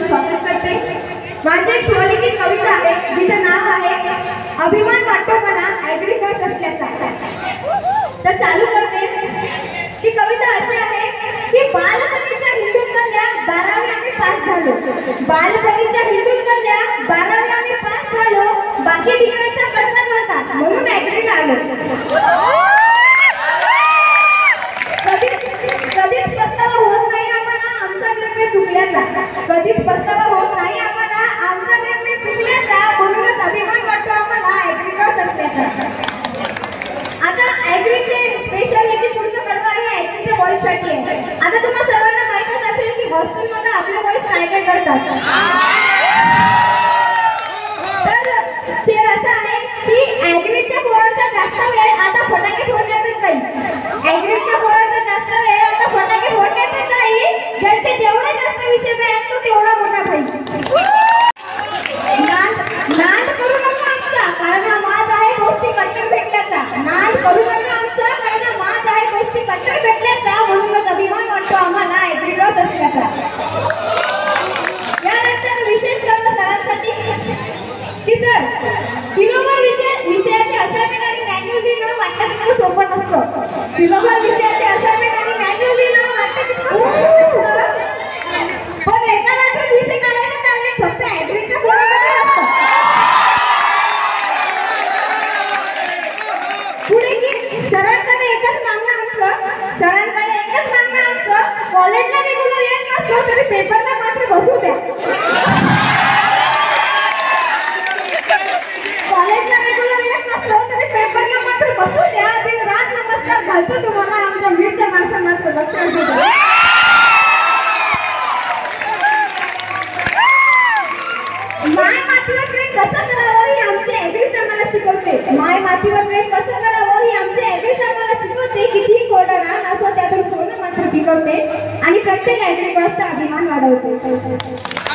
स्वागत करते। माझी एक स्वलिखित कविता आहे जिचं नाव आहे अभिमान वाटतो मला ॲग्रीकॉस असल्याचा। तर चालू करते। ती कविता अशी आहे की बालपणीच्या हिंदूत कल्या 12वी आम्ही पास झालो। बालपणीच्या हिंदूत कल्या 12वी आम्ही पास झालो। बाकी डिग्रीचा कचरा नव्हता म्हणून ॲग्रीला आलो। कधीच पस्तावा होत नाही आम्हाला आमचा निर्णय चुकल्याचा। कधीच पस्तावा होत नाही आम्हाला आमचा निर्णय चुकल्याचा। म्हणूनच अभिमान वाटतो आम्हाला ॲग्रीकॉस असल्याचा। आता ॲग्रीचे स्पेशल हे पुढचं कडवं आहे ॲग्रीच्या बॉईजसाठी आहे। आता तुम्हाला सर्वांना माहितच असेल की हॉस्टेलमध्ये आपले बॉईज काय काय करतात। तर शेर असा आहे की ॲग्रीच्या पोरांचा जास्त वेळ आता फटाके फोडण्यातच जाईल। ॲग्रीच्या पोरांचा जास्त वेळ आता फटाके फोडण्यातच जाईल। ज्यांचे जेवढे जास्त विषय मिळेल तो तेवढा मोठा पाहिजे। नाद करू नका आमचा कारण हा माज आहे गोष्टी कट्टर भेटल्याचा। नाद करू नका आमचा कारण हा माज आहे गोष्टी कट्टर भेटल्याचा। म्हणूनच अभिमान वाटतो आम्हाला ॲग्रीकॉस असल्याचा। यानंतर विशेष करून सरांसाठी की सर किलोवर विषयाचे असाइनमेंट आणि मॅन्युअल लिहिणं वाटतं तितकं सोपं नसतं। किलोवर विषयाचे असाइनमेंट आणि मॅन्युअल लिहिणं वाटतं तितकं सोपं नसतं। पण एका रात्री विषय काढायचं चालले फक्त ॲग्रीचं पोरांमध्ये असतं। पुढे की सरांकडे एकच मागणं आमचं कॉलेजला रेग्युलर येत नसलो तरी पेपरला मात्र बसू द्या। कॉलेजला रेग्युलर येत नसलो तरी पेपरला मात्र बसू द्या। दिन रात नमस्कार घालतो तुम्हाला आमच्या मीरच्या माणसांचं लक्ष असू द्या। माय मातीवर प्रेम कसं करावं ही आमची ॲग्रीच आम्हाला शिकवते। माय मातीवर प्रेम कसं करावं ही आमची ॲग्रीच आम्हाला शिकवते। कितीही कोरडं रान असो त्यातून सोनं मात्र पिकवते आणि प्रत्येक ॲग्रीकॉसचा अभिमान वाढवते।